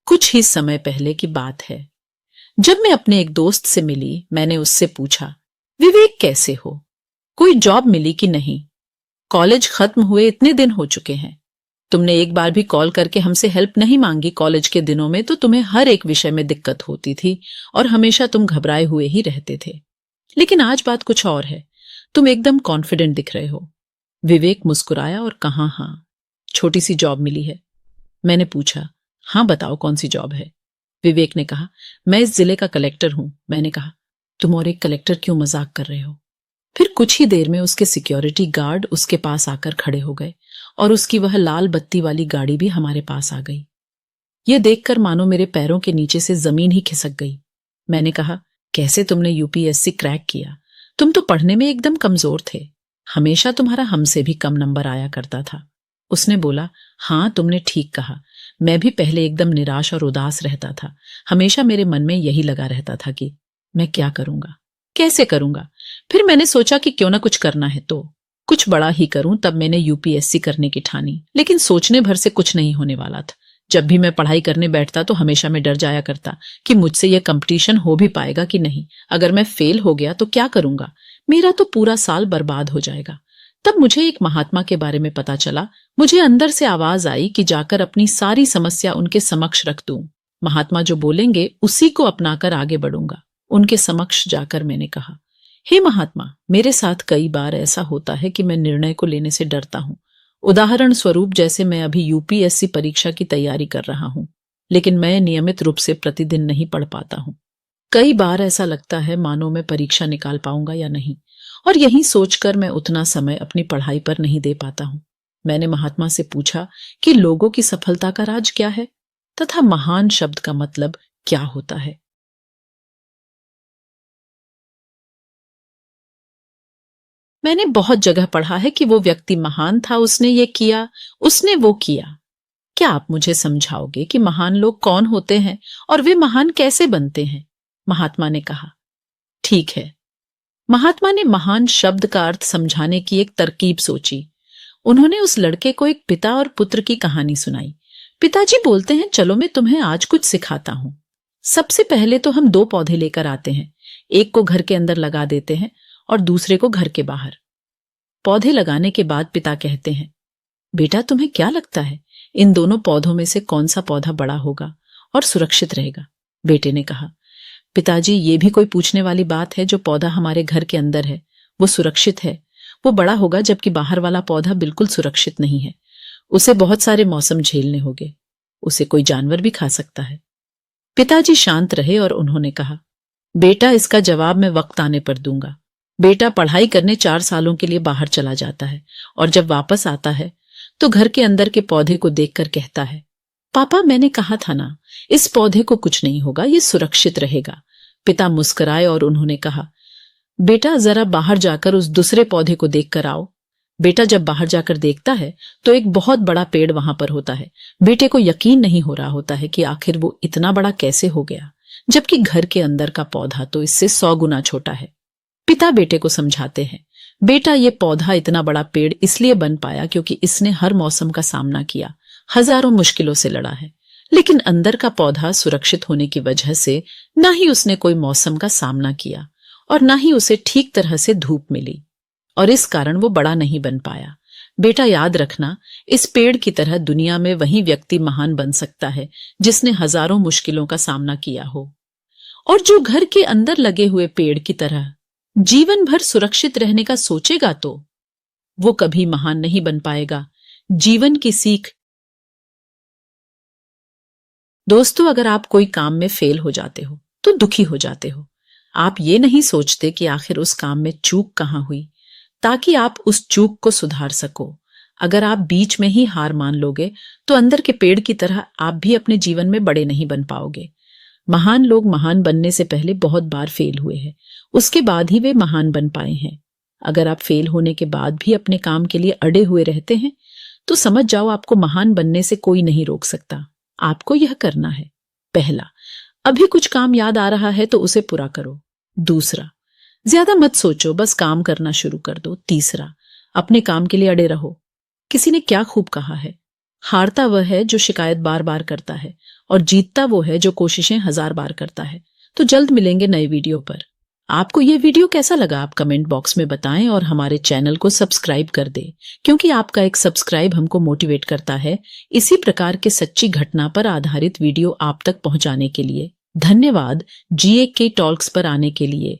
कुछ ही समय पहले की बात है। जब मैं अपने एक दोस्त से मिली, मैंने उससे पूछा, विवेक कैसे हो? कोई जॉब मिली कि नहीं? कॉलेज खत्म हुए इतने दिन हो चुके हैं। तुमने एक बार भी कॉल करके हमसे हेल्प नहीं मांगी। कॉलेज के दिनों में तो तुम्हें हर एक विषय में दिक्कत होती थी और हमेशा तुम घबराए हुए ही रहते थे। लेकिन आज बात कुछ और है। तुम एकदम कॉन्फिडेंट दिख रहे हो। विवेक मुस्कुराया और कहा, हाँ, छोटी सी जॉब मिली है। मैंने पूछा, हाँ बताओ कौन सी जॉब है? विवेक ने कहा, मैं इस जिले का कलेक्टर हूं। मैंने कहा, तुम और एक कलेक्टर क्यों मजाक कर रहे हो? फिर कुछ ही देर में उसके सिक्योरिटी गार्ड उसके पास आकर खड़े हो गए और उसकी वह लाल बत्ती वाली गाड़ी भी हमारे पास आ गई। यह देखकर मानो मेरे पैरों के नीचे से जमीन ही खिसक गई। मैंने कहा, कैसे तुमने यूपीएससी क्रैक किया? तुम तो पढ़ने में एकदम कमजोर थे। हमेशा तुम्हारा हमसे भी कम नंबर आया करता था। उसने बोला, हाँ तुमने ठीक कहा। मैं भी पहले एकदम निराश और उदास रहता था। हमेशा मेरे मन में यही लगा रहता था कि मैं क्या करूंगा, कैसे करूंगा। फिर मैंने सोचा कि क्यों ना कुछ करना है तो कुछ बड़ा ही करूं। तब मैंने यूपीएससी करने की ठानी। लेकिन सोचने भर से कुछ नहीं होने वाला था। जब भी मैं पढ़ाई करने बैठता तो हमेशा मैं डर जाया करता कि मुझसे यह कंपटीशन हो भी पाएगा कि नहीं। अगर मैं फेल हो गया तो क्या करूंगा? मेरा तो पूरा साल बर्बाद हो जाएगा। तब मुझे एक महात्मा के बारे में पता चला। मुझे अंदर से आवाज आई कि जाकर अपनी सारी समस्या उनके समक्ष रख दूं। महात्मा जो बोलेंगे उसी को अपनाकर आगे बढ़ूंगा। उनके समक्ष जाकर मैंने कहा, हे महात्मा, मेरे साथ कई बार ऐसा होता है कि मैं निर्णय को लेने से डरता हूं। उदाहरण स्वरूप, जैसे मैं अभी यूपीएससी परीक्षा की तैयारी कर रहा हूं, लेकिन मैं नियमित रूप से प्रतिदिन नहीं पढ़ पाता हूं। कई बार ऐसा लगता है मानो मैं परीक्षा निकाल पाऊंगा या नहीं, और यही सोचकर मैं उतना समय अपनी पढ़ाई पर नहीं दे पाता हूं। मैंने महात्मा से पूछा कि लोगों की सफलता का राज क्या है तथा महान शब्द का मतलब क्या होता है। मैंने बहुत जगह पढ़ा है कि वो व्यक्ति महान था, उसने ये किया, उसने वो किया। क्या आप मुझे समझाओगे कि महान लोग कौन होते हैं और वे महान कैसे बनते हैं? महात्मा ने कहा, ठीक है। महात्मा ने महान शब्द का अर्थ समझाने की एक तरकीब सोची। उन्होंने उस लड़के को एक पिता और पुत्र की कहानी सुनाई। पिताजी बोलते हैं, चलो मैं तुम्हें आज कुछ सिखाता हूं। सबसे पहले तो हम 2 पौधे लेकर आते हैं। एक को घर के अंदर लगा देते हैं और दूसरे को घर के बाहर। पौधे लगाने के बाद पिता कहते हैं, बेटा तुम्हें क्या लगता है इन दोनों पौधों में से कौन सा पौधा बड़ा होगा और सुरक्षित रहेगा? बेटे ने कहा, पिताजी ये भी कोई पूछने वाली बात है? जो पौधा हमारे घर के अंदर है वो सुरक्षित है। वो बड़ा होगा, जबकि बाहर वाला पौधा बिल्कुल सुरक्षित नहीं है। उसे बहुत सारे मौसम झेलने होंगे। उसे कोई जानवर भी खा सकता है। पिताजी शांत रहे और उन्होंने कहा, बेटा इसका जवाब मैं वक्त आने पर दूंगा। बेटा पढ़ाई करने 4 सालों के लिए बाहर चला जाता है और जब वापस आता है तो घर के अंदर के पौधे को देखकर कहता है, पापा मैंने कहा था ना, इस पौधे को कुछ नहीं होगा, ये सुरक्षित रहेगा। पिता मुस्कुराए और उन्होंने कहा, बेटा जरा बाहर जाकर उस दूसरे पौधे को देखकर आओ। बेटा जब बाहर जाकर देखता है तो एक बहुत बड़ा पेड़ वहां पर होता है। बेटे को यकीन नहीं हो रहा होता है कि आखिर वो इतना बड़ा कैसे हो गया, जबकि घर के अंदर का पौधा तो इससे 100 गुना छोटा है। पिता बेटे को समझाते हैं, बेटा ये पौधा इतना बड़ा पेड़ इसलिए बन पाया क्योंकि इसने हर मौसम का सामना किया, हजारों मुश्किलों से लड़ा है। लेकिन अंदर का पौधा सुरक्षित होने की वजह से ना ही उसने कोई मौसम का सामना किया और ना ही उसे ठीक तरह से धूप मिली, और इस कारण वो बड़ा नहीं बन पाया। बेटा याद रखना, इस पेड़ की तरह दुनिया में वही व्यक्ति महान बन सकता है जिसने हजारों मुश्किलों का सामना किया हो। और जो घर के अंदर लगे हुए पेड़ की तरह जीवन भर सुरक्षित रहने का सोचेगा तो वो कभी महान नहीं बन पाएगा। जीवन की सीख। दोस्तों, अगर आप कोई काम में फेल हो जाते हो तो दुखी हो जाते हो। आप ये नहीं सोचते कि आखिर उस काम में चूक कहां हुई ताकि आप उस चूक को सुधार सको। अगर आप बीच में ही हार मान लोगे तो अंदर के पेड़ की तरह आप भी अपने जीवन में बड़े नहीं बन पाओगे। महान लोग महान बनने से पहले बहुत बार फेल हुए हैं, उसके बाद ही वे महान बन पाए हैं। अगर आप फेल होने के बाद भी अपने काम के लिए अड़े हुए रहते हैं तो समझ जाओ आपको महान बनने से कोई नहीं रोक सकता। आपको यह करना है, पहला, अभी कुछ काम याद आ रहा है तो उसे पूरा करो। दूसरा, ज्यादा मत सोचो, बस काम करना शुरू कर दो। तीसरा, अपने काम के लिए अड़े रहो। किसी ने क्या खूब कहा है, हारता वह है जो शिकायत बार बार करता है और जीतता वो है जो कोशिशें 1000 बार करता है। तो जल्द मिलेंगे नए वीडियो पर। आपको ये वीडियो कैसा लगा आप कमेंट बॉक्स में बताएं और हमारे चैनल को सब्सक्राइब कर दें, क्योंकि आपका एक सब्सक्राइब हमको मोटिवेट करता है इसी प्रकार के सच्ची घटना पर आधारित वीडियो आप तक पहुंचाने के लिए। धन्यवाद GAK टॉक्स पर आने के लिए।